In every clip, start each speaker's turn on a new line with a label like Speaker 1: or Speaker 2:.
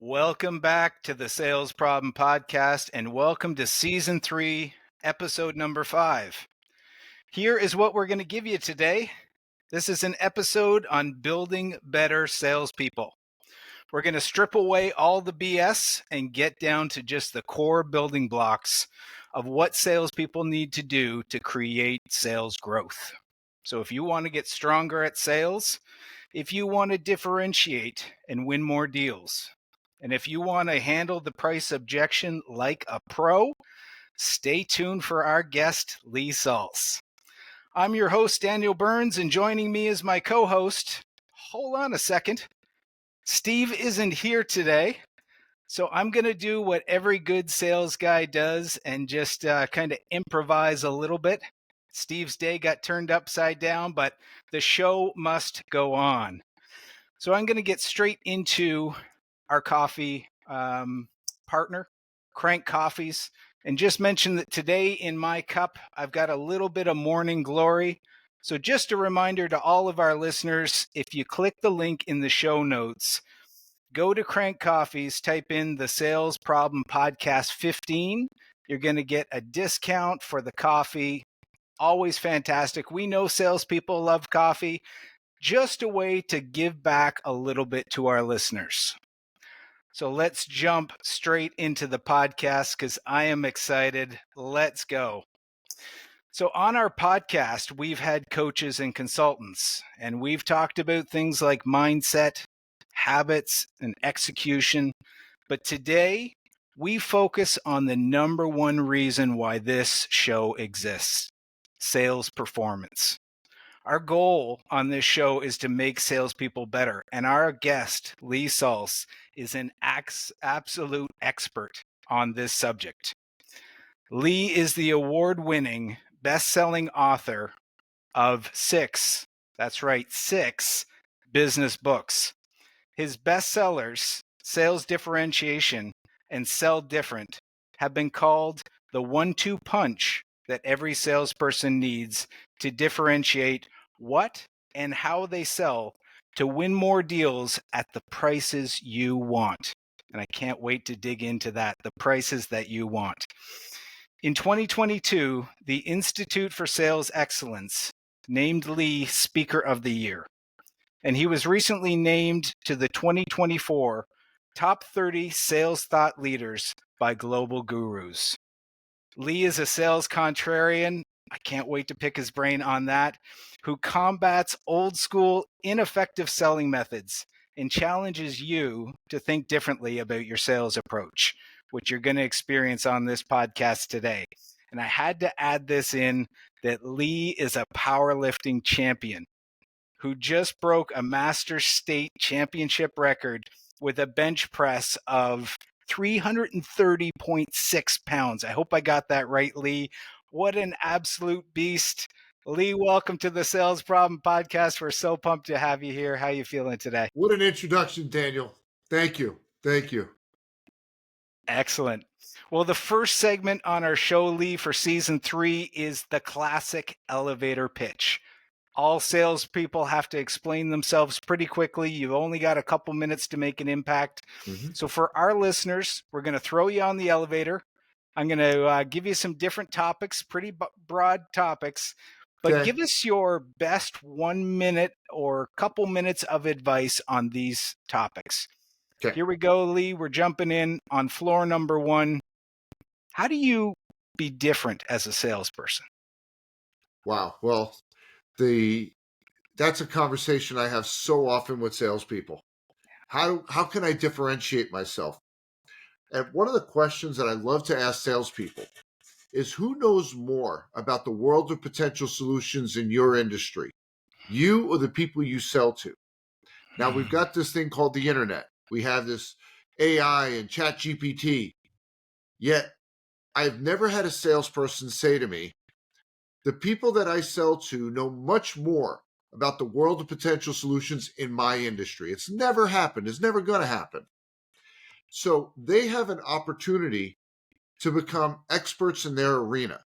Speaker 1: Welcome back to the Sales Problem Podcast, and welcome to Season 3, Episode number 5. Here is what we're going to give you today. This is an episode on building better salespeople. We're going to strip away all the BS and get down to just the core building blocks of what salespeople need to do to create sales growth. So if you want to get stronger at sales, if you want to differentiate and win more deals, and if you want to handle the price objection like a pro, stay tuned for our guest, Lee Salz. I'm your host, Daniel Burns, and joining me is my co-host. Hold on a second. Steve isn't here today, so I'm going to do what every good sales guy does and just kind of improvise a little bit. Steve's day got turned upside down, but the show must go on. So I'm going to get straight into our coffee partner, Crank Coffees, and just mention that today in my cup, I've got a little bit of morning glory. So just a reminder to all of our listeners, if you click the link in the show notes, go to Crank Coffees, type in the Sales Problem Podcast 15. You're going to get a discount for the coffee. Always fantastic. We know salespeople love coffee. Just a way to give back a little bit to our listeners. So let's jump straight into the podcast because I am excited. Let's go. So on our podcast, we've had coaches and consultants, and we've talked about things like mindset, habits, and execution. But today, we focus on the number one reason why this show exists: sales performance. Our goal on this show is to make salespeople better, and our guest, Lee Salz, is an absolute expert on this subject. Lee is the award-winning, best-selling author of 6 business books. His bestsellers, Sales Differentiation and Sell Different, have been called the 1-2 punch that every salesperson needs to differentiate what and how they sell to win more deals at the prices you want. And I can't wait to dig into that, the prices that you want. In 2022, the Institute for Sales Excellence named Lee Speaker of the Year. And he was recently named to the 2024 Top 30 Sales Thought Leaders by Global Gurus. Lee is a sales contrarian. I can't wait to pick his brain on that, who combats old school, ineffective selling methods and challenges you to think differently about your sales approach, which you're going to experience on this podcast today. And I had to add this in that Lee is a powerlifting champion who just broke a Master State Championship record with a bench press of 330.6 pounds. I hope I got that right, Lee. What an absolute beast. Lee, welcome to the Sales Problem Podcast. We're so pumped to have you here. How are you feeling today?
Speaker 2: What an introduction, Daniel. Thank you. Thank you.
Speaker 1: Excellent. Well, the first segment on our show, Lee, for season 3 is the classic elevator pitch. All salespeople have to explain themselves pretty quickly. You've only got a couple minutes to make an impact. So for our listeners, we're going to throw you on the elevator. I'm going to give you some different topics, pretty broad topics, but give us your best 1 minute or couple minutes of advice on these topics. Okay. Here we go, Lee. We're jumping in on floor number 1. How do you be different as a salesperson?
Speaker 2: Wow. Well, that's a conversation I have so often with salespeople. How can I differentiate myself? And one of the questions that I love to ask salespeople is, who knows more about the world of potential solutions in your industry, you or the people you sell to? Now, we've got this thing called the internet. We have this AI and ChatGPT. Yet, I've never had a salesperson say to me, the people that I sell to know much more about the world of potential solutions in my industry. It's never happened. It's never going to happen. So they have an opportunity to become experts in their arena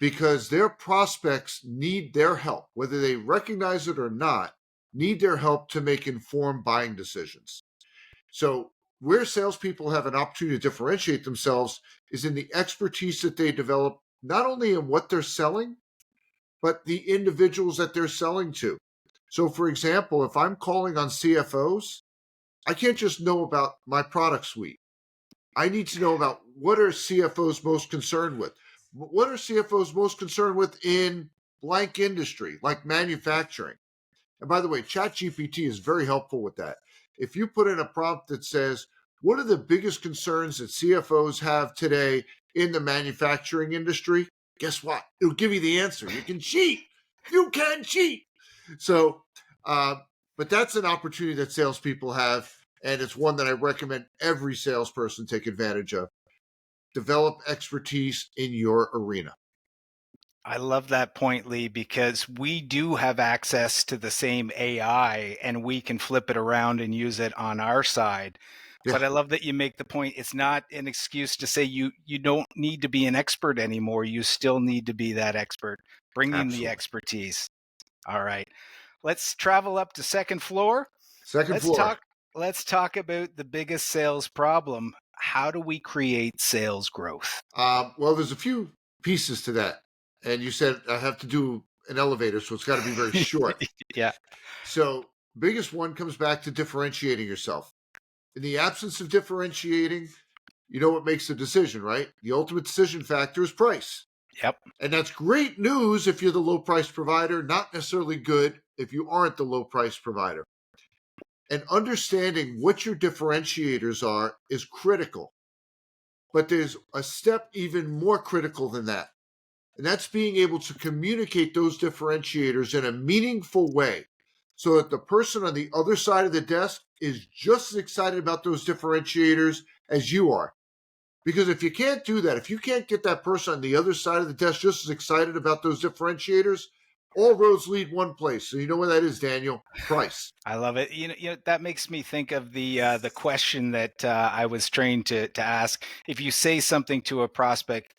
Speaker 2: because their prospects need their help, whether they recognize it or not, need their help to make informed buying decisions. So where salespeople have an opportunity to differentiate themselves is in the expertise that they develop, not only in what they're selling, but the individuals that they're selling to. So, for example, if I'm calling on CFOs, I can't just know about my product suite. I need to know about what are CFOs most concerned with. What are CFOs most concerned with in blank industry, like manufacturing? And by the way, ChatGPT is very helpful with that. If you put in a prompt that says, what are the biggest concerns that CFOs have today in the manufacturing industry? Guess what? It'll give you the answer. You can cheat. You can cheat. So, but that's an opportunity that salespeople have. And it's one that I recommend every salesperson take advantage of. Develop expertise in your arena.
Speaker 1: I love that point, Lee, because we do have access to the same AI and we can flip it around and use it on our side.
Speaker 2: Yeah,
Speaker 1: But I love that you make the point. It's not an excuse to say you don't need to be an expert anymore. You still need to be that expert. Bring in the
Speaker 2: absolutely.
Speaker 1: expertise. All right. Let's travel up to second floor.
Speaker 2: Second
Speaker 1: Let's
Speaker 2: floor.
Speaker 1: talk let's talk about the biggest sales problem. How do we create sales growth?
Speaker 2: Well, there's a few pieces to that. And you said I have to do an elevator, so it's got to be very short.
Speaker 1: Yeah.
Speaker 2: So, biggest one comes back to differentiating yourself. In the absence of differentiating, you know what makes the decision, right? The ultimate decision factor is price.
Speaker 1: Yep.
Speaker 2: And that's great news if you're the low price provider, not necessarily good if you aren't the low price provider. And understanding what your differentiators are is critical. But there's a step even more critical than that. And that's being able to communicate those differentiators in a meaningful way so that the person on the other side of the desk is just as excited about those differentiators as you are. Because if you can't do that, if you can't get that person on the other side of the desk just as excited about those differentiators, all roads lead one place. So you know where that is, Daniel? Price.
Speaker 1: I love it. That makes me think of the question that I was trained to ask. If you say something to a prospect,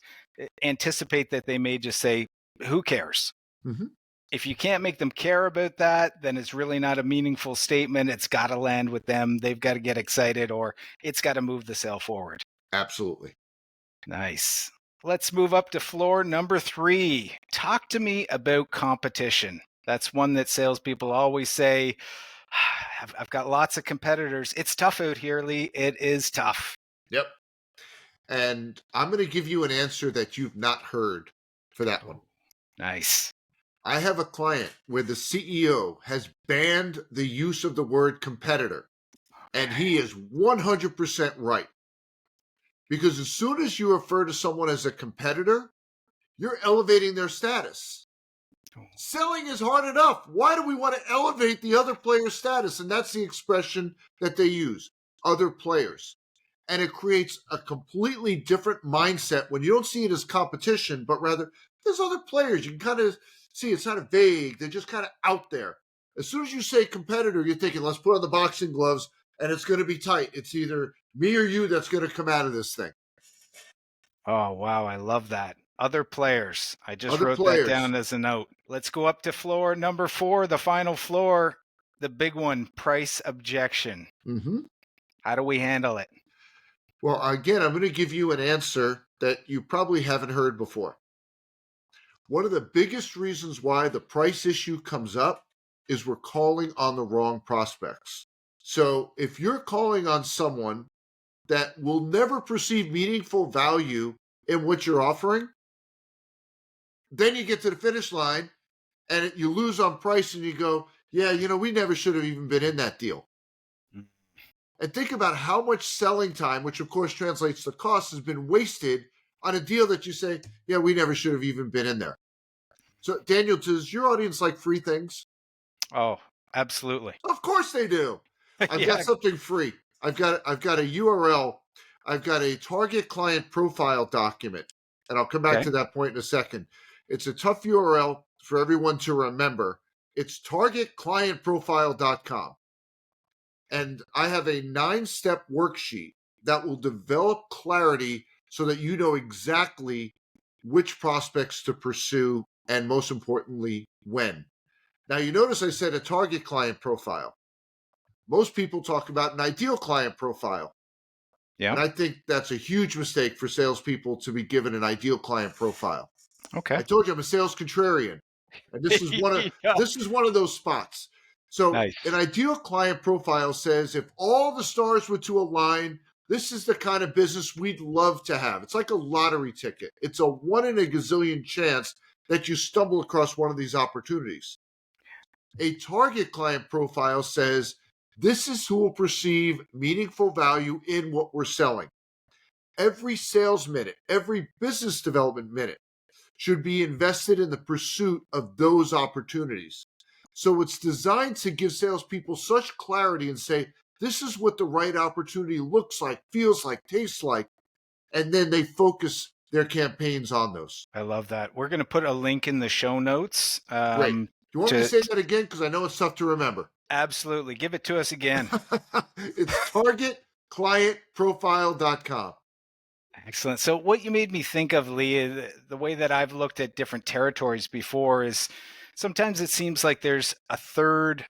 Speaker 1: anticipate that they may just say, "Who cares?"
Speaker 2: Mm-hmm.
Speaker 1: If you can't make them care about that, then it's really not a meaningful statement. It's got to land with them. They've got to get excited, or it's got to move the sale forward.
Speaker 2: Absolutely.
Speaker 1: Nice. Let's move up to floor number 3. Talk to me about competition. That's one that salespeople always say, I've got lots of competitors. It's tough out here, Lee. It is tough.
Speaker 2: Yep. And I'm going to give you an answer that you've not heard for that one.
Speaker 1: Oh, nice.
Speaker 2: I have a client where the CEO has banned the use of the word competitor, and he is 100% right. Because as soon as you refer to someone as a competitor, you're elevating their status. Selling is hard enough. Why do we want to elevate the other player's status? And that's the expression that they use, other players. And it creates a completely different mindset when you don't see it as competition, but rather there's other players. You can kind of see it's kind of vague. They're just kind of out there. As soon as you say competitor, you're thinking, let's put on the boxing gloves and it's going to be tight. It's either me or you that's going to come out of this thing.
Speaker 1: Oh, wow. I love that. Other players. I just
Speaker 2: Other
Speaker 1: wrote that
Speaker 2: players.
Speaker 1: down as a note. Let's go up to floor number 4, the final floor, the big one, price objection.
Speaker 2: Mm-hmm.
Speaker 1: How do we handle it?
Speaker 2: Well, again, I'm going to give you an answer that you probably haven't heard before. One of the biggest reasons why the price issue comes up is we're calling on the wrong prospects. So if you're calling on someone that will never perceive meaningful value in what you're offering, then you get to the finish line and you lose on price and you go, yeah, we never should have even been in that deal. And think about how much selling time, which of course translates to cost, has been wasted on a deal that you say, yeah, we never should have even been in there. So, Daniel, does your audience like free things?
Speaker 1: Oh, absolutely.
Speaker 2: Of course they do. I've got
Speaker 1: Yeah.
Speaker 2: something free. I've got a URL. I've got a target client profile document, and I'll come back
Speaker 1: Okay.
Speaker 2: to that point in a second. It's a tough URL for everyone to remember. It's targetclientprofile.com. And I have a 9-step worksheet that will develop clarity so that you know exactly which prospects to pursue and most importantly, when. Now, you notice I said a target client profile. Most people talk about an ideal client profile.
Speaker 1: Yeah.
Speaker 2: And I think that's a huge mistake for salespeople to be given an ideal client profile.
Speaker 1: Okay.
Speaker 2: I told you I'm a sales contrarian, and this is one of
Speaker 1: Yeah.
Speaker 2: this is one of those spots. So an
Speaker 1: Nice.
Speaker 2: ideal client profile says if all the stars were to align, this is the kind of business we'd love to have. It's like a lottery ticket. It's a one in a gazillion chance that you stumble across one of these opportunities. A target client profile says this is who will perceive meaningful value in what we're selling. Every sales minute, every business development minute should be invested in the pursuit of those opportunities. So it's designed to give salespeople such clarity and say, this is what the right opportunity looks like, feels like, tastes like, and then they focus their campaigns on those.
Speaker 1: I love that. We're going to put a link in the show notes.
Speaker 2: Great. Do you want me to say that again? Because I know it's tough to remember.
Speaker 1: Absolutely. Give it to us again.
Speaker 2: It's targetclientprofile.com.
Speaker 1: Excellent. So what you made me think of, Lee, the way that I've looked at different territories before is sometimes it seems like there's a third,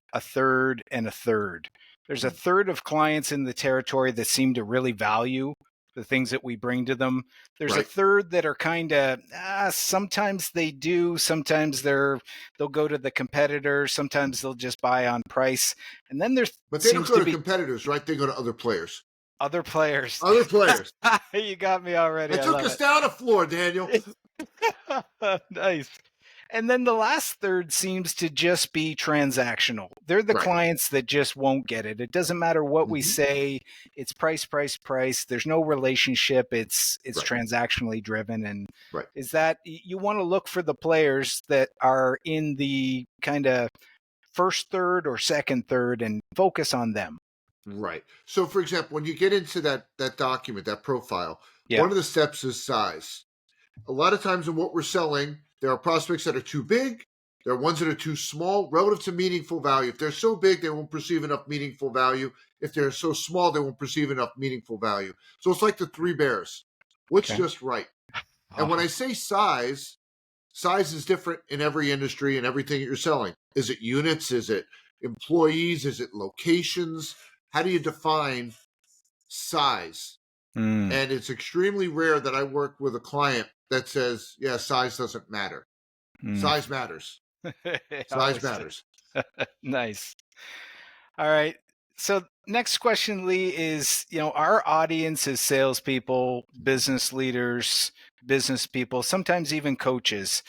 Speaker 1: and a third. There's a third of clients in the territory that seem to really value the things that we bring to them. There's a third that are kind of, sometimes they do, sometimes they'll go to the competitor, sometimes they'll just buy on price. And then there's
Speaker 2: But they don't go to competitors, right? They go to other players.
Speaker 1: Other players.
Speaker 2: Other players.
Speaker 1: You got me already.
Speaker 2: I took us down a floor, Daniel.
Speaker 1: Nice. And then the last third seems to just be transactional. They're the clients that just won't get it. It doesn't matter what we say. It's price, price, price. There's no relationship. It's transactionally driven. And is that you want to look for the players that are in the kind of first third or second third and focus on them.
Speaker 2: Right. So, for example, when you get into that document, that profile, one of the steps is size. A lot of times in what we're selling, there are prospects that are too big. There are ones that are too small relative to meaningful value. If they're so big, they won't perceive enough meaningful value. If they're so small, they won't perceive enough meaningful value. So it's like the three bears. What's just right? And when I say size is different in every industry and everything that you're selling. Is it units? Is it employees? Is it locations? How do you define size? And it's extremely rare that I work with a client that says, yeah, size doesn't matter. Size matters. Size matters.
Speaker 1: Nice. All right. So next question, Lee, is, our audience is salespeople, business leaders, business people, sometimes even coaches.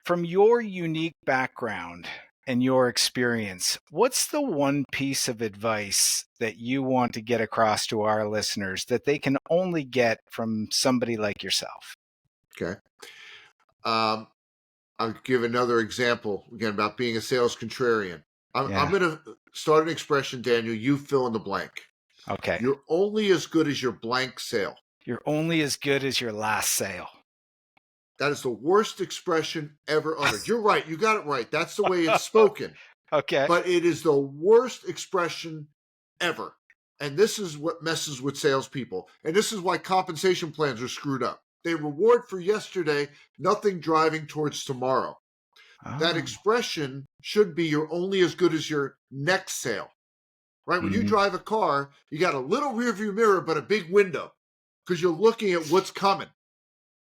Speaker 1: From your unique background and your experience, what's the one piece of advice that you want to get across to our listeners that they can only get from somebody like yourself?
Speaker 2: Okay. I'll give another example again about being a sales contrarian. I'm going to start an expression, Daniel. You fill in the blank.
Speaker 1: Okay.
Speaker 2: You're only as good as your blank sale.
Speaker 1: You're only as good as your last sale.
Speaker 2: That is the worst expression ever uttered. You're right. You got it right. That's the way it's spoken.
Speaker 1: Okay.
Speaker 2: But it is the worst expression ever. And this is what messes with salespeople. And this is why compensation plans are screwed up. They reward for yesterday, nothing driving towards tomorrow. That expression should be you're only as good as your next sale. Right? When you drive a car, you got a little rearview mirror, but a big window because you're looking at what's coming.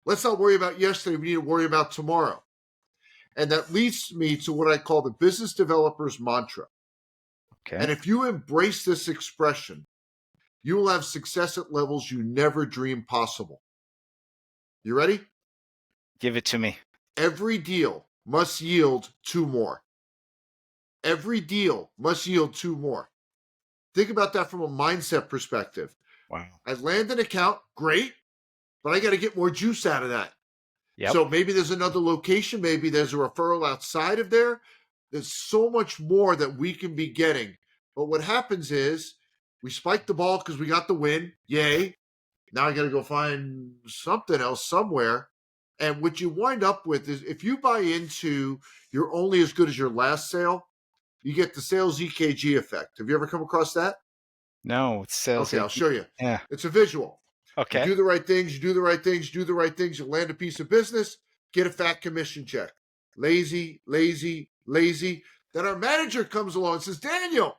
Speaker 2: Let's not worry about yesterday. We need to worry about tomorrow. And that leads me to what I call the business developer's mantra.
Speaker 1: Okay.
Speaker 2: And if you embrace this expression, you will have success at levels you never dreamed possible. You ready?
Speaker 1: Give it to me.
Speaker 2: Every deal must yield two more. Every deal must yield two more. Think about that from a mindset perspective.
Speaker 1: Wow.
Speaker 2: I land an account, great, but I got to get more juice out of that.
Speaker 1: Yep.
Speaker 2: So maybe there's another location. Maybe there's a referral outside of there. There's so much more that we can be getting. But what happens is we spike the ball because we got the win. Yay. Now I got to go find something else somewhere. And what you wind up with is if you buy into you're only as good as your last sale, you get the sales EKG effect. Have you ever come across that?
Speaker 1: No, it's sales.
Speaker 2: Okay, I'll show you.
Speaker 1: Yeah.
Speaker 2: It's a visual.
Speaker 1: Okay.
Speaker 2: You do the right things, you do the right things, you do the right things, you land a piece of business, get a fat commission check. Lazy, lazy, lazy. Then our manager comes along and says, Daniel,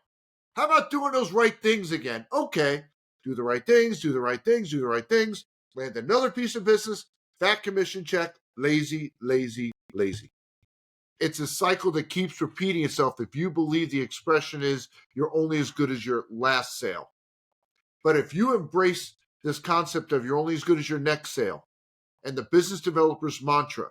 Speaker 2: how about doing those right things again? Okay. do the right things, do the right things, do the right things, land another piece of business, fat commission check, lazy, lazy, lazy. It's a cycle that keeps repeating itself if you believe the expression is you're only as good as your last sale. But if you embrace this concept of you're only as good as your next sale and the business developer's mantra,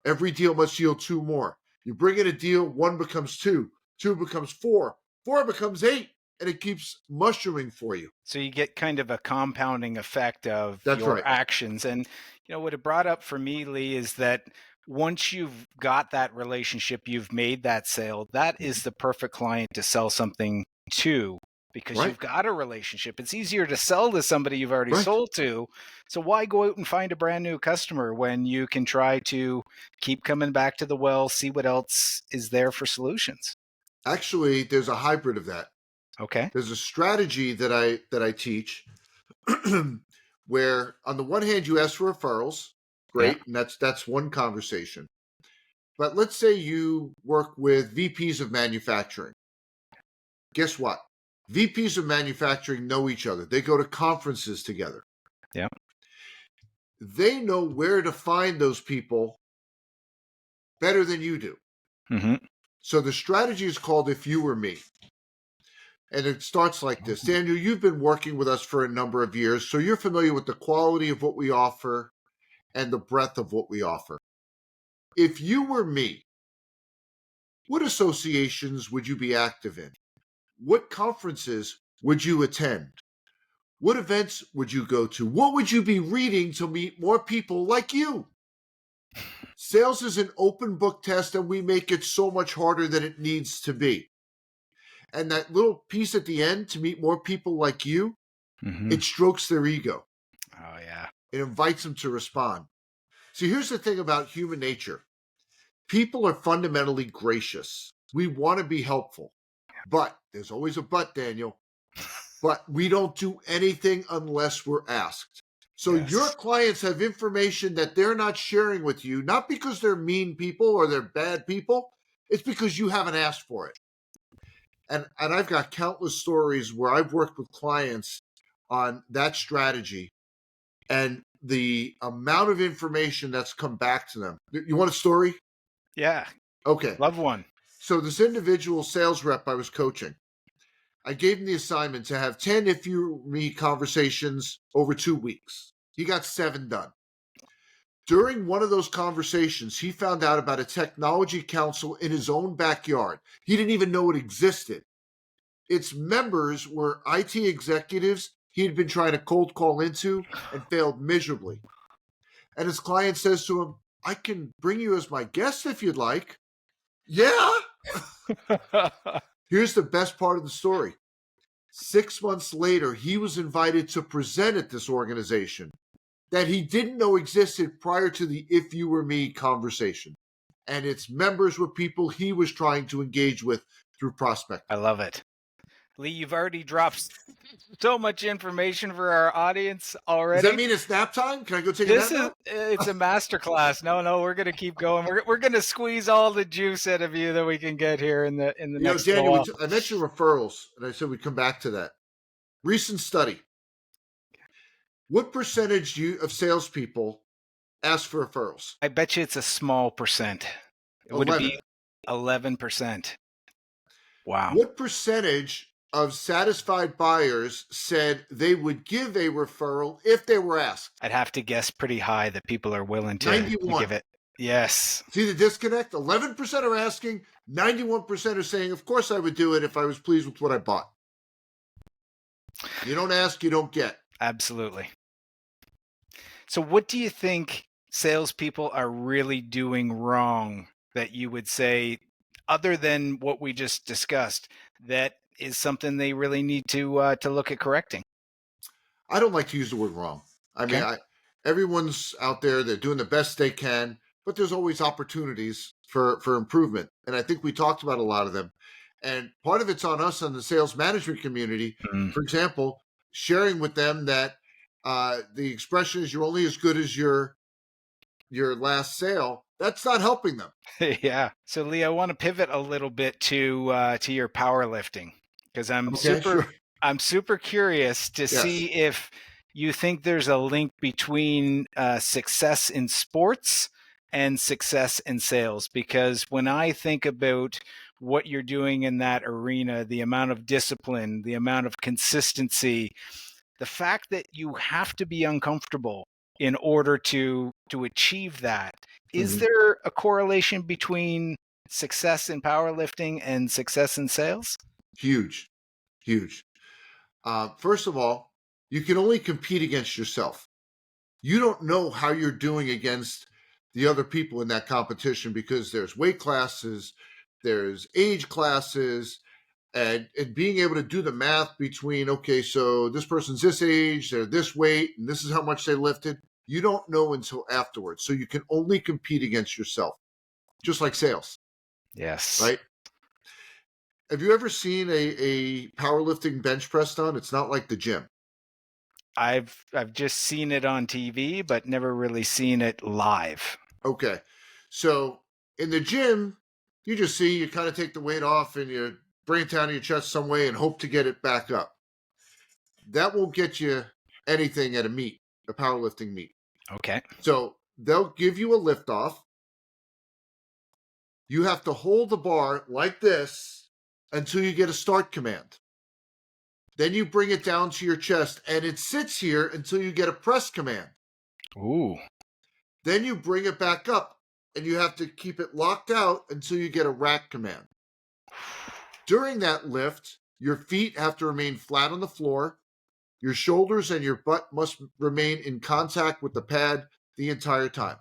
Speaker 2: every deal must yield two more. You bring in a deal, one becomes two becomes four becomes eight, and it keeps mushrooming for you.
Speaker 1: So you get kind of a compounding effect of
Speaker 2: That's
Speaker 1: your
Speaker 2: right.
Speaker 1: actions. And, what it brought up for me, Lee, is that once you've got that relationship, you've made that sale, that is the perfect client to sell something to because
Speaker 2: Right.
Speaker 1: you've got a relationship. It's easier to sell to somebody you've already
Speaker 2: Right.
Speaker 1: sold to. So why go out and find a brand new customer when you can try to keep coming back to the well, see what else is there for solutions?
Speaker 2: Actually, there's a hybrid of that.
Speaker 1: Okay.
Speaker 2: There's a strategy that I teach where on the one hand you ask for referrals, great,
Speaker 1: Yeah.
Speaker 2: and that's one conversation. But let's say you work with VPs of manufacturing. Guess what? VPs of manufacturing know each other. They go to conferences together.
Speaker 1: Yeah.
Speaker 2: They know where to find those people better than you do.
Speaker 1: Mm-hmm.
Speaker 2: So the strategy is called If You Were Me. And it starts like this. Daniel, you've been working with us for a number of years, so you're familiar with the quality of what we offer and the breadth of what we offer. If you were me, what associations would you be active in? What conferences would you attend? What events would you go to? What would you be reading to meet more people like you? Sales is an open book test, and we make it so much harder than it needs to be. And that little piece at the end to meet more people like you,
Speaker 1: Mm-hmm.
Speaker 2: it strokes their ego.
Speaker 1: Oh, yeah.
Speaker 2: It invites them to respond. See, here's the thing about human nature. People are fundamentally gracious. We want to be helpful. But there's always a but, Daniel. But we don't do anything unless we're asked. So your
Speaker 1: Yes.
Speaker 2: clients have information that they're not sharing with you, not because they're mean people or they're bad people. It's because you haven't asked for it. And I've got countless stories where I've worked with clients on that strategy and the amount of information that's come back to them. You want a story?
Speaker 1: Yeah.
Speaker 2: Okay.
Speaker 1: Love one.
Speaker 2: So this individual sales rep I was coaching, I gave him the assignment to have 10 if you me conversations over 2 weeks. He got 7 done. During one of those conversations, he found out about a technology council in his own backyard. He didn't even know it existed. Its members were IT executives he had been trying to cold call into and failed miserably. And his client says to him, I can bring you as my guest if you'd like. Yeah. Here's the best part of the story. 6 months later, he was invited to present at this organization that he didn't know existed prior to the If You Were Me conversation. And its members were people he was trying to engage with through prospecting.
Speaker 1: I love it. Lee, you've already dropped so much information for our audience already.
Speaker 2: Does that mean it's nap time? Can I go take a nap now?
Speaker 1: It's a masterclass. No, we're going to keep going. We're going to squeeze all the juice out of you that we can get here in the next
Speaker 2: Daniel,
Speaker 1: while.
Speaker 2: I mentioned referrals, and I said we'd come back to that. Recent study. What percentage of salespeople ask for referrals?
Speaker 1: I bet you it's a small percent. Would it be 11%? Wow.
Speaker 2: What percentage of satisfied buyers said they would give a referral if they were asked?
Speaker 1: I'd have to guess pretty high that people are willing to
Speaker 2: 91.
Speaker 1: give it. Yes.
Speaker 2: See the disconnect? 11% are asking, 91% are saying, of course I would do it if I was pleased with what I bought. You don't ask, you don't get.
Speaker 1: Absolutely. So what do you think salespeople are really doing wrong that you would say, other than what we just discussed, that is something they really need to look at correcting?
Speaker 2: I don't like to use the word wrong. I mean, everyone's out there, they're doing the best they can, but there's always opportunities for improvement. And I think we talked about a lot of them. And part of it's on us on the sales management community.
Speaker 1: Mm.
Speaker 2: For example, sharing with them that the expression is you're only as good as your last sale. That's not helping them.
Speaker 1: Yeah. So Lee, I want to pivot a little bit to your powerlifting because I'm super I'm super curious to
Speaker 2: Yes.
Speaker 1: see if you think there's a link between success in sports and success in sales. Because when I think about what you're doing in that arena, the amount of discipline, the amount of consistency, the fact that you have to be uncomfortable in order to achieve that, is
Speaker 2: Hmm.
Speaker 1: there a correlation between success in powerlifting and success in sales?
Speaker 2: Huge, huge. First of all, you can only compete against yourself. You don't know how you're doing against the other people in that competition because there's weight classes, there's age classes, and being able to do the math between, okay, so this person's this age, they're this weight, and this is how much they lifted. You don't know until afterwards. So you can only compete against yourself, just like sales,
Speaker 1: Yes.
Speaker 2: right? Have you ever seen a powerlifting bench press done? It's not like the gym.
Speaker 1: I've just seen it on TV, but never really seen it live.
Speaker 2: Okay. So in the gym, you just see you kind of take the weight off and you bring it down to your chest some way and hope to get it back up. That won't get you anything at a meet, a powerlifting meet.
Speaker 1: Okay.
Speaker 2: So they'll give you a lift off. You have to hold the bar like this until you get a start command. Then you bring it down to your chest and it sits here until you get a press command.
Speaker 1: Ooh.
Speaker 2: Then you bring it back up and you have to keep it locked out until you get a rack command. During that lift, your feet have to remain flat on the floor. Your shoulders and your butt must remain in contact with the pad the entire time.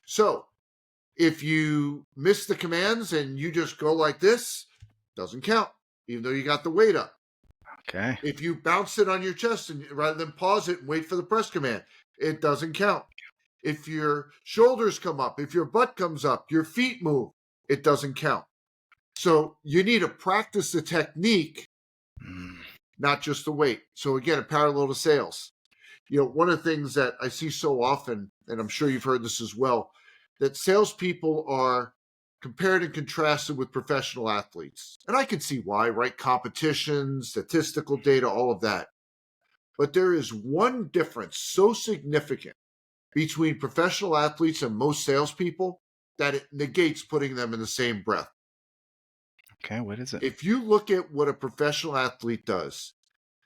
Speaker 2: So if you miss the commands and you just go like this, doesn't count, even though you got the weight up.
Speaker 1: Okay.
Speaker 2: If you bounce it on your chest and rather than pause it and wait for the press command, it doesn't count. If your shoulders come up, if your butt comes up, your feet move, it doesn't count. So you need to practice the technique,
Speaker 1: Mm.
Speaker 2: not just the weight. So again, a parallel to sales. One of the things that I see so often, and I'm sure you've heard this as well, that salespeople are compared and contrasted with professional athletes. And I can see why, right? Competition, statistical data, all of that. But there is one difference so significant between professional athletes and most salespeople that it negates putting them in the same breath.
Speaker 1: Okay. What is it?
Speaker 2: If you look at what a professional athlete does,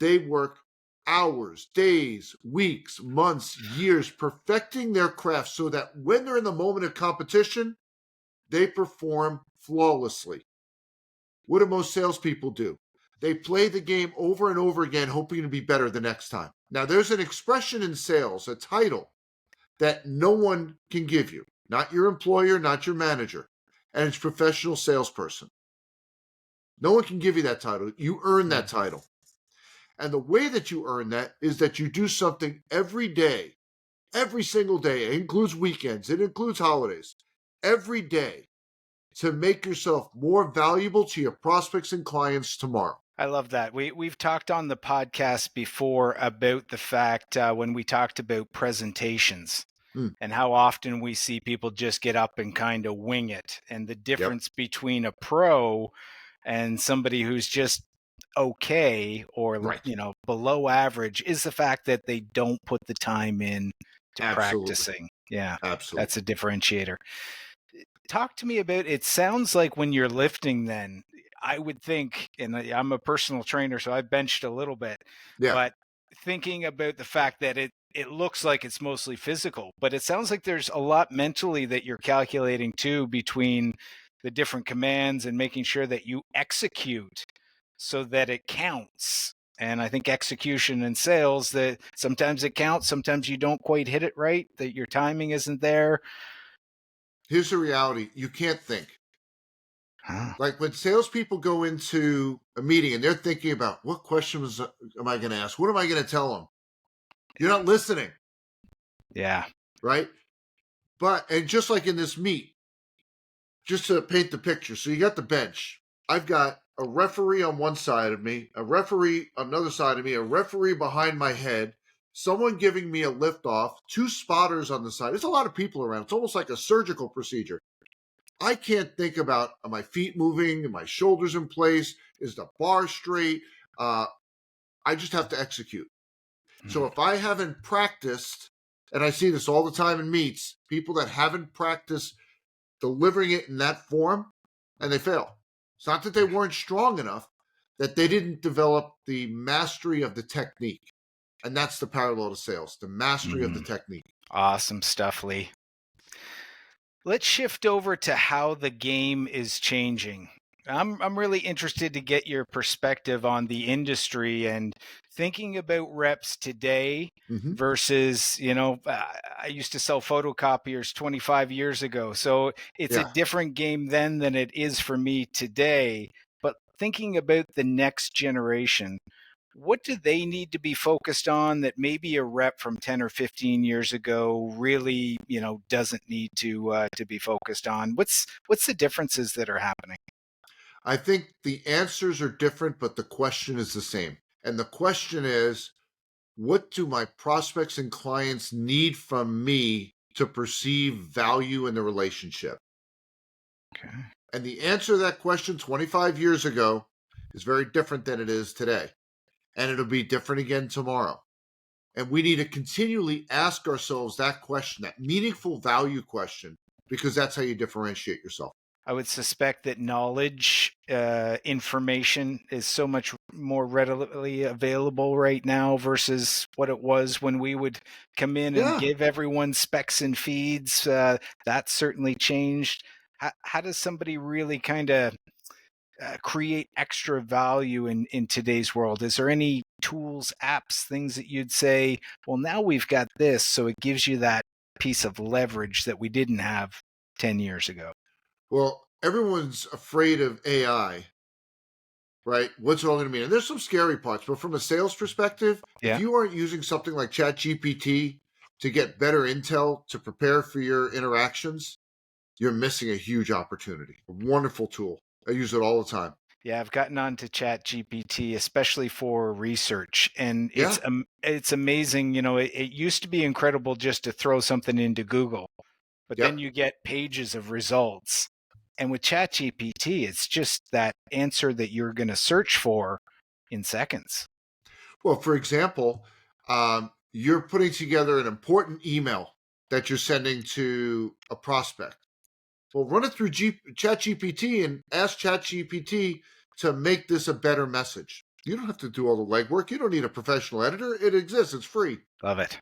Speaker 2: they work hours, days, weeks, months, years perfecting their craft so that when they're in the moment of competition, they perform flawlessly. What do most salespeople do? They play the game over and over again, hoping to be better the next time. Now, there's an expression in sales, a title that no one can give you, not your employer, not your manager, and it's professional salesperson. No one can give you that title. You earn that title. And the way that you earn that is that you do something every day, every single day. It includes weekends, it includes holidays, every day to make yourself more valuable to your prospects and clients tomorrow.
Speaker 1: I love that. We've talked on the podcast before about the fact when we talked about presentations
Speaker 2: Mm,
Speaker 1: and how often we see people just get up and kind of wing it, and the
Speaker 2: yep,
Speaker 1: difference between a pro and somebody who's just okay or
Speaker 2: right.
Speaker 1: below average is the fact that they don't put the time in to
Speaker 2: Absolutely.
Speaker 1: practicing. Yeah, that's
Speaker 2: Absolutely.
Speaker 1: a differentiator. Talk to me about, it sounds like when you're lifting then, I would think, and I'm a personal trainer so I benched a little bit,
Speaker 2: Yeah.
Speaker 1: but thinking about the fact that it looks like it's mostly physical, but it sounds like there's a lot mentally that you're calculating too, between the different commands and making sure that you execute so that it counts. And I think execution in sales, that sometimes it counts, sometimes you don't quite hit it right, that your timing isn't there.
Speaker 2: Here's the reality you can't think.
Speaker 1: Huh.
Speaker 2: Like when salespeople go into a meeting and they're thinking about what questions am I going to ask? What am I going to tell them? You're not listening,
Speaker 1: Yeah.
Speaker 2: right? And just like in this meet, just to paint the picture. So you got the bench. I've got a referee on one side of me, a referee on another side of me, a referee behind my head, someone giving me a lift off, two spotters on the side. There's a lot of people around. It's almost like a surgical procedure. I can't think about, are my feet moving? Are my shoulders in place? Is the bar straight? I just have to execute. So
Speaker 1: Mm.
Speaker 2: if I haven't practiced, and I see this all the time in meets, people that haven't practiced delivering it in that form, and they fail. It's not that they weren't strong enough, that they didn't develop the mastery of the technique. And that's the parallel to sales, the mastery of the
Speaker 1: Mm.
Speaker 2: technique.
Speaker 1: Awesome stuff, Lee. Let's shift over to how the game is changing. I'm really interested to get your perspective on the industry and thinking about reps today
Speaker 2: Mm-hmm.
Speaker 1: versus, I used to sell photocopiers 25 years ago. So it's a
Speaker 2: Yeah.
Speaker 1: different game then than it is for me today. But thinking about the next generation, what do they need to be focused on that maybe a rep from 10 or 15 years ago really doesn't need to be focused on? What's the differences that are happening?
Speaker 2: I think the answers are different, but the question is the same. And the question is, what do my prospects and clients need from me to perceive value in the relationship?
Speaker 1: Okay.
Speaker 2: And the answer to that question 25 years ago is very different than it is today. And it'll be different again tomorrow. And we need to continually ask ourselves that question, that meaningful value question, because that's how you differentiate yourself.
Speaker 1: I would suspect that knowledge, information is so much more readily available right now versus what it was when we would come in and
Speaker 2: Yeah.
Speaker 1: give everyone specs and feeds. That certainly changed. How does somebody really kind of create extra value in today's world? Is there any tools, apps, things that you'd say, well, now we've got this, so it gives you that piece of leverage that we didn't have 10 years ago?
Speaker 2: Well, everyone's afraid of AI, right? What's it all going to mean? And there's some scary parts, but from a sales perspective, if
Speaker 1: Yeah.
Speaker 2: you aren't using something like ChatGPT to get better intel to prepare for your interactions, you're missing a huge opportunity. A wonderful tool. I use it all the time.
Speaker 1: Yeah, I've gotten onto Chat GPT, especially for research, and
Speaker 2: Yeah.
Speaker 1: it's amazing. It used to be incredible just to throw something into Google, but then
Speaker 2: Yep.
Speaker 1: you get pages of results. And with Chat GPT, it's just that answer that you're going to search for in seconds.
Speaker 2: Well, for example, you're putting together an important email that you're sending to a prospect. Well, run it through ChatGPT and ask ChatGPT to make this a better message. You don't have to do all the legwork. You don't need a professional editor. It exists. It's free.
Speaker 1: Love it.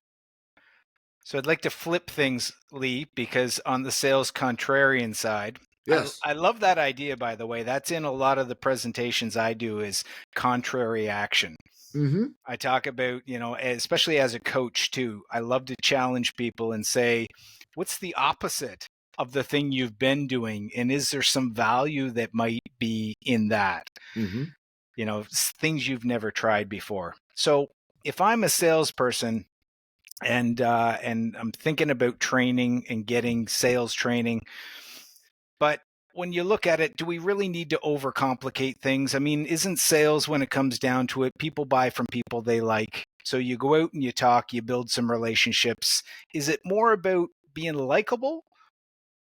Speaker 1: So I'd like to flip things, Lee, because on the sales contrarian side,
Speaker 2: Yes.
Speaker 1: I love that idea, by the way. That's in a lot of the presentations I do is contrary action.
Speaker 2: Mm-hmm.
Speaker 1: I talk about, especially as a coach too, I love to challenge people and say, what's the opposite of the thing you've been doing? And is there some value that might be in that?
Speaker 2: Mm-hmm.
Speaker 1: Things you've never tried before. So if I'm a salesperson and I'm thinking about training and getting sales training, but when you look at it, do we really need to overcomplicate things? I mean, isn't sales, when it comes down to it, people buy from people they like. So you go out and you talk, you build some relationships. Is it more about being likable,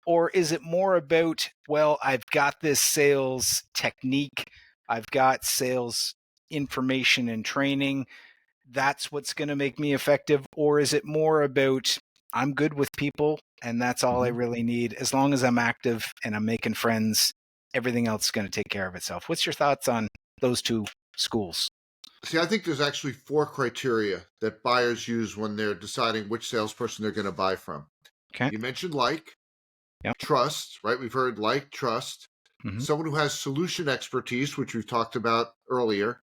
Speaker 1: or is it more about, well, I've got this sales technique, I've got sales information and training, that's what's going to make me effective? Or is it more about, I'm good with people and that's all I
Speaker 2: Mm-hmm.
Speaker 1: really need? As long as I'm active and I'm making friends, everything else is going to take care of itself. What's your thoughts on those two schools?
Speaker 2: See, I think there's actually 4 criteria that buyers use when they're deciding which salesperson they're going to buy from.
Speaker 1: Okay.
Speaker 2: You mentioned like,
Speaker 1: Yep.
Speaker 2: trust, right? We've heard like, trust,
Speaker 1: Mm-hmm.
Speaker 2: someone who has solution expertise, which we've talked about earlier.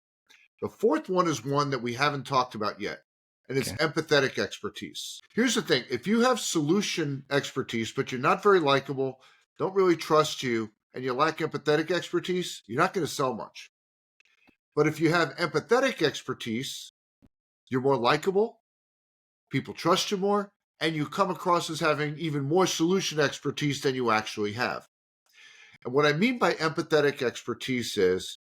Speaker 2: The fourth one is one that we haven't talked about yet, and it's
Speaker 1: Okay.
Speaker 2: empathetic expertise. Here's the thing: if you have solution expertise, but you're not very likable, don't really trust you, and you lack empathetic expertise, you're not going to sell much. But if you have empathetic expertise, you're more likable, people trust you more, and you come across as having even more solution expertise than you actually have. And what I mean by empathetic expertise is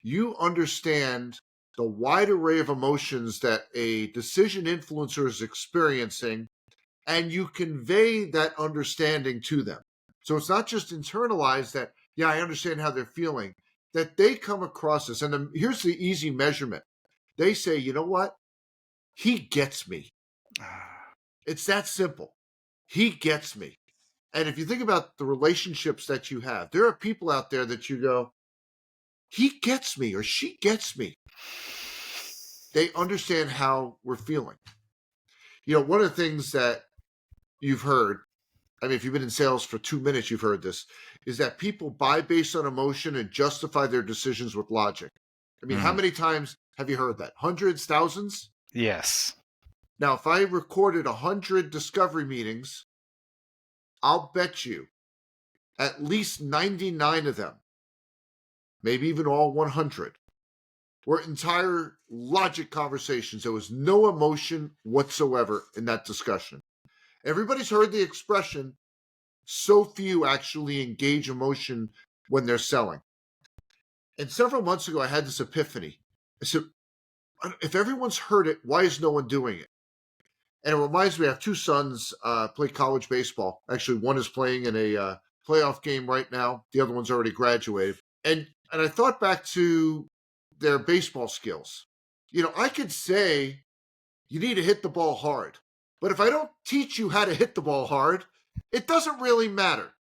Speaker 2: you understand the wide array of emotions that a decision influencer is experiencing, and you convey that understanding to them. So it's not just internalized that, yeah, I understand how they're feeling, that they come across this. And here's the easy measurement. They say, you know what? He gets me.
Speaker 1: Ah,
Speaker 2: It's that simple. He gets me. And if you think about the relationships that you have, there are people out there that you go, he gets me or she gets me. They understand how we're feeling. One of the things that you've heard, I mean, if you've been in sales for 2 minutes, you've heard this, is that people buy based on emotion and justify their decisions with logic. I mean, how
Speaker 1: mm,
Speaker 2: many times have you heard that? Hundreds, thousands?
Speaker 1: yes.
Speaker 2: Now, if I recorded 100 discovery meetings, I'll bet you at least 99 of them, maybe even all 100, were entire logic conversations. There was no emotion whatsoever in that discussion. Everybody's heard the expression, so few actually engage emotion when they're selling. And several months ago, I had this epiphany. I said, if everyone's heard it, why is no one doing it? And it reminds me, I have two sons play college baseball. Actually, one is playing in a playoff game right now. The other one's already graduated. And I thought back to their baseball skills. I could say you need to hit the ball hard. But if I don't teach you how to hit the ball hard, it doesn't really matter.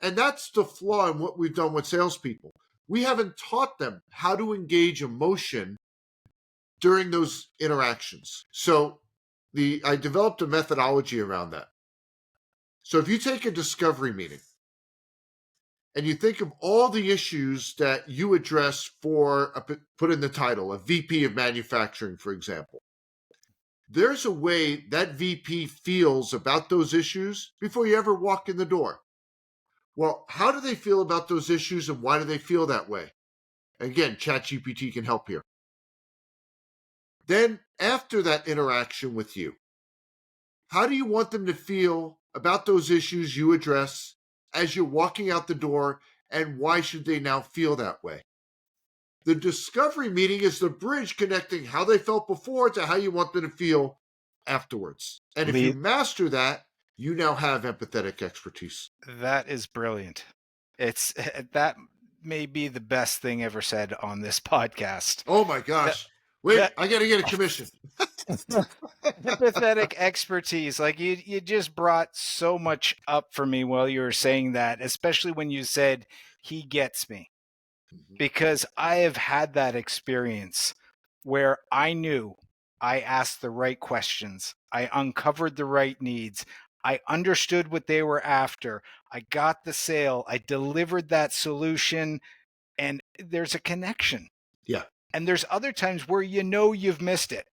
Speaker 2: And that's the flaw in what we've done with salespeople. We haven't taught them how to engage emotion during those interactions. So I developed a methodology around that. So if you take a discovery meeting and you think of all the issues that you address for, put in the title, a VP of manufacturing, for example, there's a way that VP feels about those issues before you ever walk in the door. Well, how do they feel about those issues and why do they feel that way? Again, ChatGPT can help here. Then, after that interaction with you, how do you want them to feel about those issues you address as you're walking out the door, and why should they now feel that way? The discovery meeting is the bridge connecting how they felt before to how you want them to feel afterwards. And if you master that, you now have empathetic expertise.
Speaker 1: That is brilliant. It's that may be the best thing ever said on this podcast.
Speaker 2: Oh my gosh. Wait, I got to get a commission.
Speaker 1: Empathetic expertise. Like you just brought so much up for me while you were saying that, especially when you said he gets me. Because I have had that experience where I knew I asked the right questions. I uncovered the right needs. I understood what they were after. I got the sale. I delivered that solution, and there's a connection.
Speaker 2: Yeah.
Speaker 1: And there's other times where you've missed it.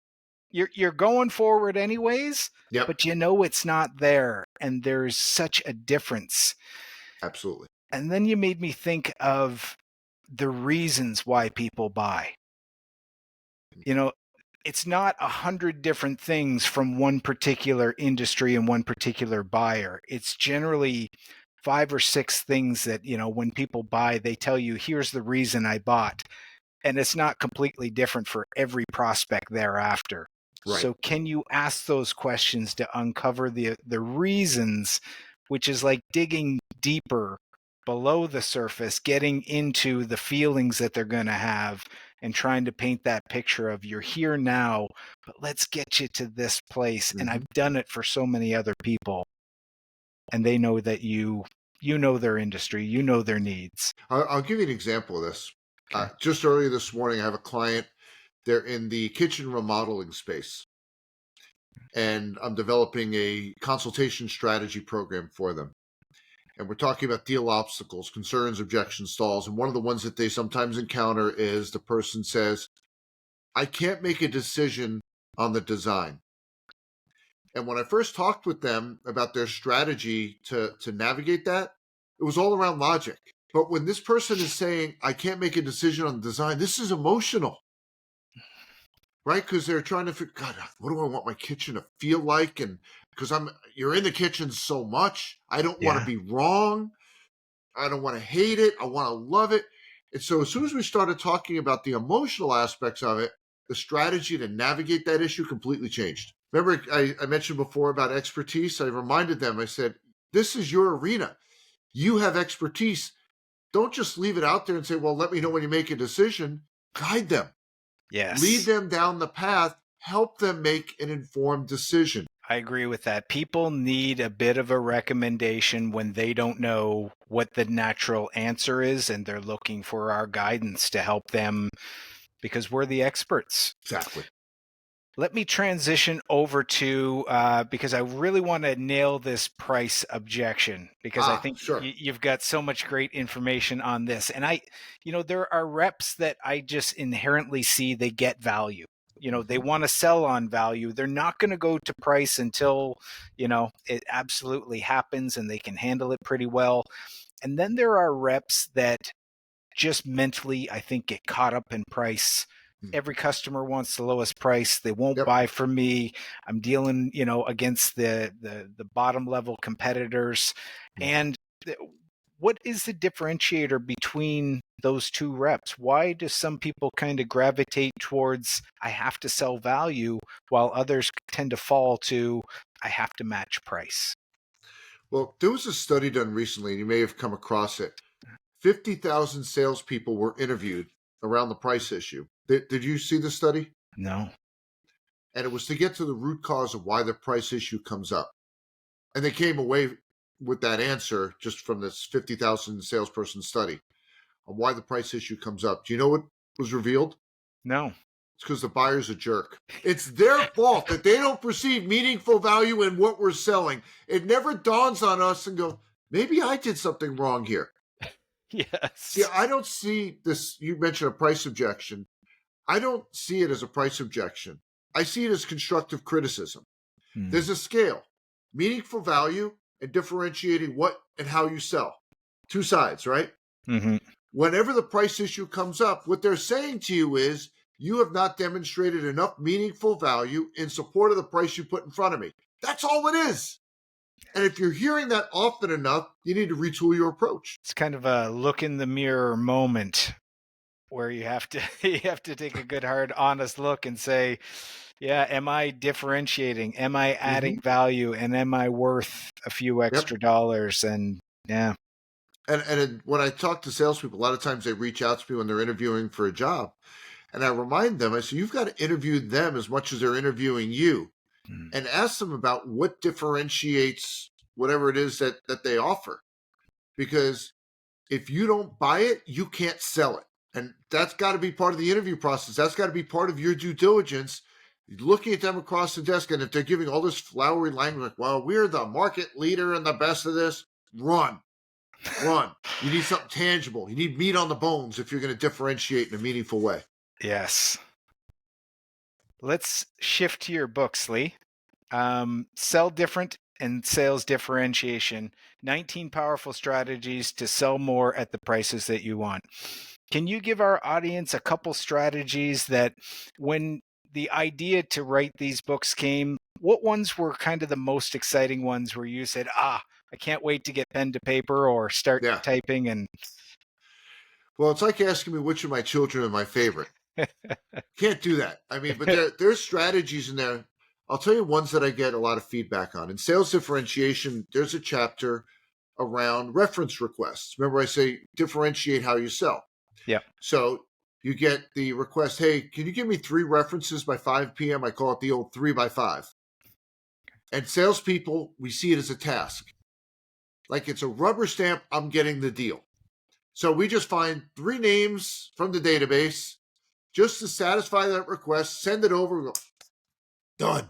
Speaker 1: You're going forward anyways,
Speaker 2: Yep.
Speaker 1: but it's not there, and there's such a difference.
Speaker 2: Absolutely.
Speaker 1: And then you made me think of the reasons why people buy. It's not 100 different things from one particular industry and one particular buyer. It's generally 5 or 6 things that, when people buy, they tell you, here's the reason I bought. And it's not completely different for every prospect thereafter.
Speaker 2: Right.
Speaker 1: So can you ask those questions to uncover the reasons, which is like digging deeper below the surface, getting into the feelings that they're going to have and trying to paint that picture of you're here now, but let's get you to this place. And I've done it for so many other people. And they know that you know their industry, you know their needs.
Speaker 2: I'll give you an example of this.
Speaker 1: Okay.
Speaker 2: Just earlier this morning, I have a client. They're in the kitchen remodeling space. And I'm developing a consultation strategy program for them. And we're talking about deal obstacles, concerns, objections, stalls. And one of the ones that they sometimes encounter is the person says, I can't make a decision on the design. And when I first talked with them about their strategy to navigate that, it was all around logic. But when this person is saying, I can't make a decision on the design, this is emotional, right? Because they're trying to figure, God, what do I want my kitchen to feel like? And because you're in the kitchen so much, I don't want to be wrong. I don't want to hate it. I want to love it. And so as soon as we started talking about the emotional aspects of it, the strategy to navigate that issue completely changed. Remember, I mentioned before about expertise. I reminded them, I said, this is your arena. You have expertise. Don't just leave it out there and say, well, let me know when you make a decision. Guide them. Lead
Speaker 1: Yes.
Speaker 2: them down the path, help them make an informed decision.
Speaker 1: I agree with that. People need a bit of a recommendation when they don't know what the natural answer is and they're looking for our guidance to help them because we're the experts.
Speaker 2: Exactly.
Speaker 1: Let me transition over to because I really want to nail this price objection because I think
Speaker 2: Sure.
Speaker 1: you've got so much great information on this. And there are reps that I just inherently see they get value. They want to sell on value. They're not going to go to price until, it absolutely happens and they can handle it pretty well. And then there are reps that just mentally, I think, get caught up in price. Every customer wants the lowest price. They won't
Speaker 2: Yep.
Speaker 1: buy from me. I'm dealing, against the bottom level competitors. And what is the differentiator between those two reps? Why do some people kind of gravitate towards I have to sell value while others tend to fall to I have to match price?
Speaker 2: Well, there was a study done recently, and you may have come across it. 50,000 salespeople were interviewed around the price issue. Did you see the study?
Speaker 1: No.
Speaker 2: And it was to get to the root cause of why the price issue comes up. And they came away with that answer just from this 50,000 salesperson study on why the price issue comes up. Do you know what was revealed?
Speaker 1: No.
Speaker 2: It's because the buyer's a jerk. It's their fault that they don't perceive meaningful value in what we're selling. It never dawns on us and go, maybe I did something wrong here.
Speaker 1: Yes.
Speaker 2: See, I don't see this. You mentioned a price objection. I don't see it as a price objection. I see it as constructive criticism. There's a scale, meaningful value and differentiating what and how you sell. Two sides, right?
Speaker 1: Mm-hmm.
Speaker 2: Whenever the price issue comes up, what they're saying to you is, you have not demonstrated enough meaningful value in support of the price you put in front of me. That's all it is. And if you're hearing that often enough, you need to retool your approach.
Speaker 1: It's kind of a look in the mirror moment where you have to take a good hard honest look and say, yeah, am I differentiating? Am I adding value, and am I worth a few
Speaker 2: Yep.
Speaker 1: extra dollars? And yeah.
Speaker 2: And when I talk to salespeople, a lot of times they reach out to me when they're interviewing for a job. And I remind them, I say, you've got to interview them as much as they're interviewing you, and ask them about what differentiates whatever it is that they offer. Because if you don't buy it, you can't sell it. And that's got to be part of the interview process. That's got to be part of your due diligence. Looking at them across the desk, and if they're giving all this flowery language, like, well, we're the market leader and the best of this, run. You need something tangible. You need meat on the bones if you're going to differentiate in a meaningful way.
Speaker 1: Yes. Let's shift to your books, Lee. Sell Different and Sales Differentiation, 19 Powerful Strategies to Sell More at the Prices That You Want. Can you give our audience a couple strategies that when the idea to write these books came, what ones were kind of the most exciting ones where you said, I can't wait to get pen to paper or start typing? And
Speaker 2: well, it's like asking me which of my children are my favorite. Can't do that. I mean, but there's strategies in there. I'll tell you ones that I get a lot of feedback on. In sales differentiation, there's a chapter around reference requests. Remember, I say differentiate how you sell.
Speaker 1: Yeah.
Speaker 2: So you get the request, hey, can you give me 3 references by 5 p.m.? I call it the old 3 by 5. And salespeople, we see it as a task. Like it's a rubber stamp, I'm getting the deal. So we just find 3 names from the database just to satisfy that request, send it over, go, done.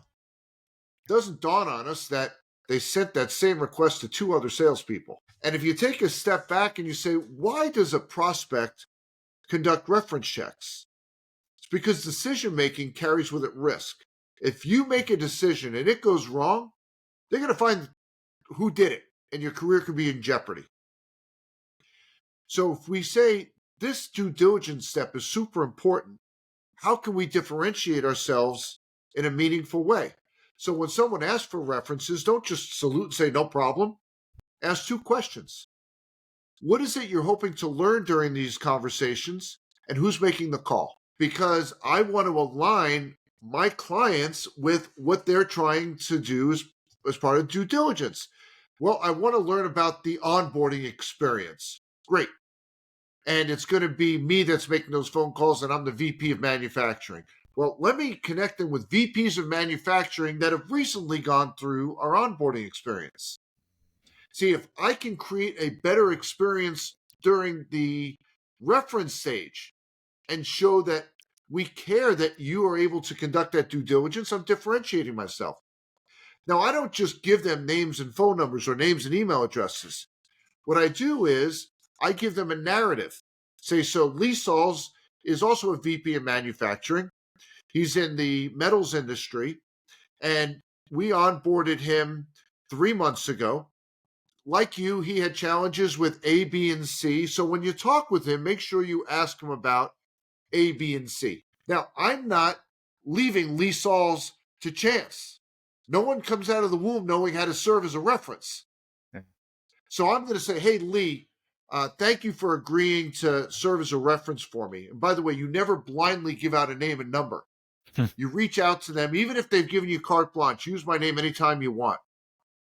Speaker 2: Doesn't dawn on us that they sent that same request to 2 other salespeople. And if you take a step back and you say, why does a prospect conduct reference checks? It's because decision-making carries with it risk. If you make a decision and it goes wrong, they're going to find who did it, and your career could be in jeopardy. So if we say this due diligence step is super important, how can we differentiate ourselves in a meaningful way? So when someone asks for references, don't just salute and say, no problem. Ask 2 questions. What is it you're hoping to learn during these conversations, and who's making the call? Because I want to align my clients with what they're trying to do as part of due diligence. Well, I want to learn about the onboarding experience. Great. and it's going to be me that's making those phone calls, and I'm the VP of manufacturing. Well, let me connect them with VPs of manufacturing that have recently gone through our onboarding experience. See, if I can create a better experience during the reference stage and show that we care that you are able to conduct that due diligence, I'm differentiating myself. Now, I don't just give them names and phone numbers or names and email addresses. What I do is I give them a narrative. Say, so Lee Salz is also a VP of manufacturing. He's in the metals industry, and we onboarded him 3 months ago. Like you, he had challenges with A, B, and C. So when you talk with him, make sure you ask him about A, B, and C. Now, I'm not leaving Lee Salz to chance. No one comes out of the womb knowing how to serve as a reference. So I'm going to say, hey, Lee, thank you for agreeing to serve as a reference for me. And by the way, you never blindly give out a name and number. You reach out to them, even if they've given you carte blanche. Use my name anytime you want.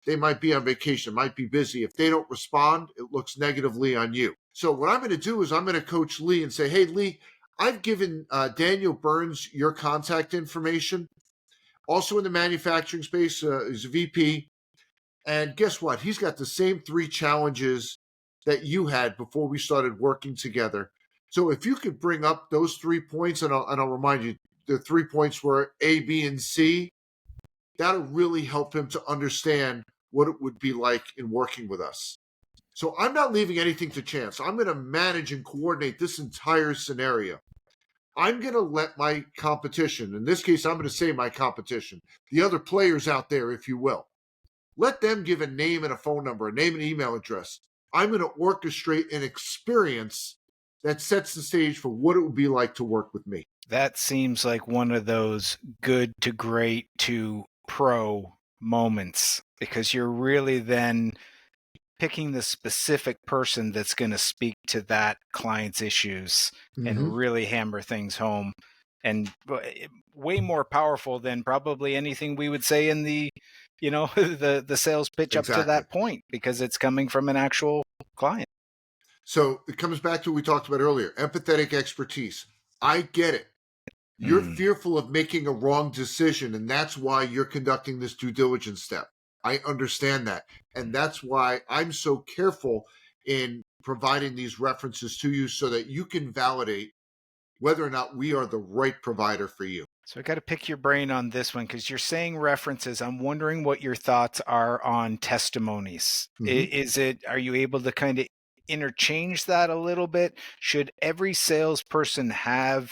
Speaker 2: They might be on vacation, might be busy. If they don't respond, it looks negatively on you. So what I'm going to do is I'm going to coach Lee and say, hey, Lee, I've given Daniel Burns your contact information. Also in the manufacturing space, he's a VP. And guess what? He's got the same 3 challenges that you had before we started working together. So if you could bring up those 3 points, and I'll remind you, the 3 points were A, B, and C, that'll really help him to understand what it would be like in working with us. So I'm not leaving anything to chance. I'm going to manage and coordinate this entire scenario. I'm going to let my competition, in this case, I'm going to say my competition, the other players out there, if you will, let them give a name and a phone number, a name and email address. I'm going to orchestrate an experience that sets the stage for what it would be like to work with me.
Speaker 1: That seems like one of those good to great to pro moments, because you're really then picking the specific person that's going to speak to that client's issues and really hammer things home, and way more powerful than probably anything we would say in the the sales pitch up to that point, because it's coming from an actual client.
Speaker 2: So it comes back to what we talked about earlier, empathetic expertise. I get it. You're fearful of making a wrong decision, and that's why you're conducting this due diligence step. I understand that. And that's why I'm so careful in providing these references to you so that you can validate whether or not we are the right provider for you.
Speaker 1: So I got to pick your brain on this one, because you're saying references. I'm wondering what your thoughts are on testimonies. Are you able to kind of interchange that a little bit? Should every salesperson have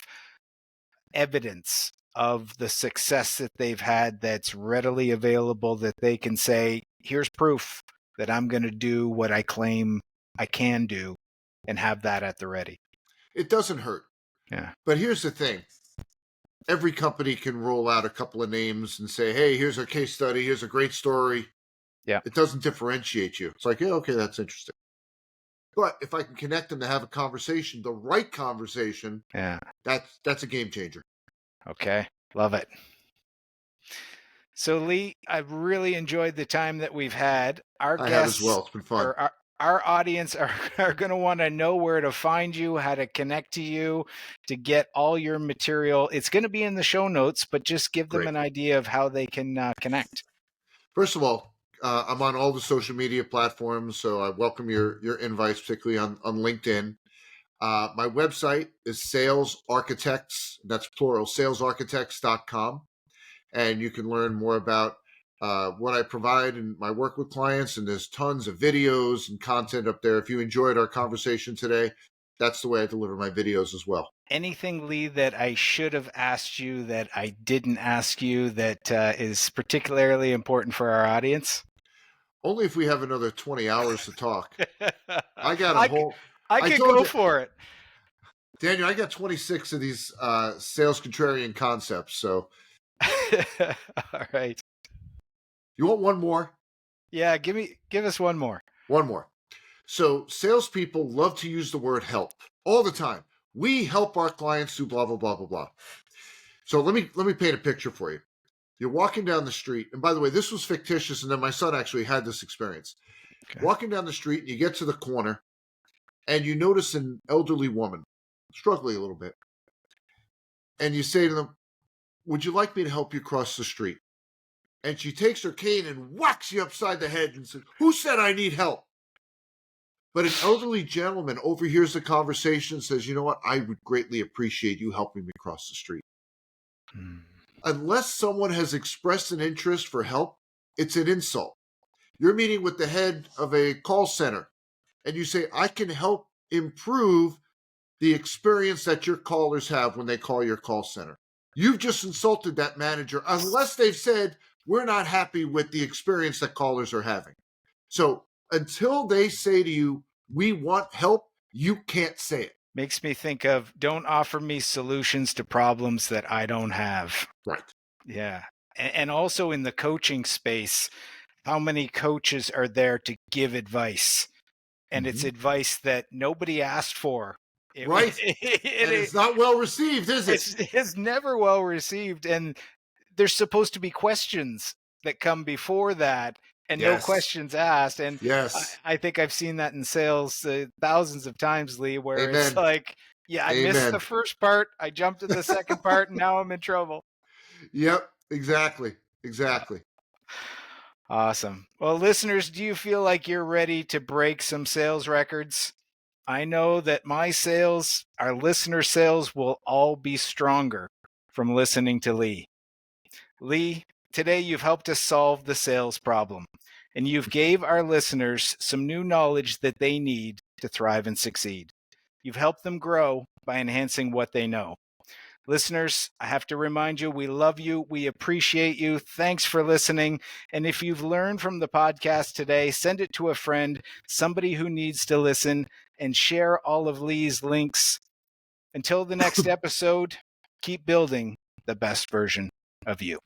Speaker 1: evidence of the success that they've had that's readily available, that they can say, here's proof that I'm going to do what I claim I can do, and have that at the ready?
Speaker 2: It doesn't hurt.
Speaker 1: Yeah.
Speaker 2: But here's the thing. Every company can roll out a couple of names and say, hey, here's a case study. Here's a great story.
Speaker 1: Yeah.
Speaker 2: It doesn't differentiate you. It's like, yeah, okay, that's interesting. But if I can connect them to have a conversation, the right conversation, that's a game changer.
Speaker 1: Okay. Love it. So, Lee, I've really enjoyed the time that we've had. Our
Speaker 2: I
Speaker 1: guests,
Speaker 2: have as well. It's been fun.
Speaker 1: Our audience are going to want to know where to find you, how to connect to you, to get all your material. It's going to be in the show notes, but just give them an idea of how they can connect.
Speaker 2: First of all, I'm on all the social media platforms, so I welcome your invites, particularly on LinkedIn. My website is Sales Architects, that's plural, salesarchitects.com. And you can learn more about what I provide and my work with clients. And there's tons of videos and content up there. If you enjoyed our conversation today, that's the way I deliver my videos as well.
Speaker 1: Anything, Lee, that I should have asked you that I didn't ask you that is particularly important for our audience?
Speaker 2: Only if we have another 20 hours to talk. I got a whole...
Speaker 1: I could go for it.
Speaker 2: Daniel, I got 26 of these sales contrarian concepts, so...
Speaker 1: All right.
Speaker 2: You want one more?
Speaker 1: Yeah, give us one more.
Speaker 2: One more. So salespeople love to use the word help all the time. We help our clients do blah, blah, blah, blah, blah. So let me paint a picture for you. You're walking down the street, and by the way, this was fictitious, and then my son actually had this experience. Okay. Walking down the street, and you get to the corner, and you notice an elderly woman struggling a little bit, and you say to them, "Would you like me to help you cross the street?" And she takes her cane and whacks you upside the head and says, "Who said I need help?" But an elderly gentleman overhears the conversation and says, "You know what? I would greatly appreciate you helping me cross the street."
Speaker 1: Hmm.
Speaker 2: Unless someone has expressed an interest for help, it's an insult. You're meeting with the head of a call center and you say, "I can help improve the experience that your callers have when they call your call center." You've just insulted that manager unless they've said, "We're not happy with the experience that callers are having." So until they say to you, "We want help," you can't say it.
Speaker 1: Makes me think of, don't offer me solutions to problems that I don't have.
Speaker 2: Right.
Speaker 1: Yeah. And also in the coaching space, how many coaches are there to give advice? And it's
Speaker 2: Mhm.
Speaker 1: advice that nobody asked for.
Speaker 2: Right. And it's not well received, is it?
Speaker 1: It's never well received. And there's supposed to be questions that come before that and no
Speaker 2: Yes.
Speaker 1: questions asked. And
Speaker 2: Yes.
Speaker 1: I think I've seen that in sales thousands of times, Lee, where it's
Speaker 2: Amen.
Speaker 1: like, yeah, I missed the
Speaker 2: Amen.
Speaker 1: first part. I jumped to the second part and now I'm in trouble.
Speaker 2: Yep. Exactly. Exactly.
Speaker 1: Awesome. Well, listeners, do you feel like you're ready to break some sales records? I know that my sales, our listener sales, will all be stronger from listening to Lee. Lee, today you've helped us solve the sales problem, and you've gave our listeners some new knowledge that they need to thrive and succeed. You've helped them grow by enhancing what they know. Listeners, I have to remind you, we love you. We appreciate you. Thanks for listening. And if you've learned from the podcast today, send it to a friend, somebody who needs to listen, and share all of Lee's links. Until the next episode, keep building the best version of you.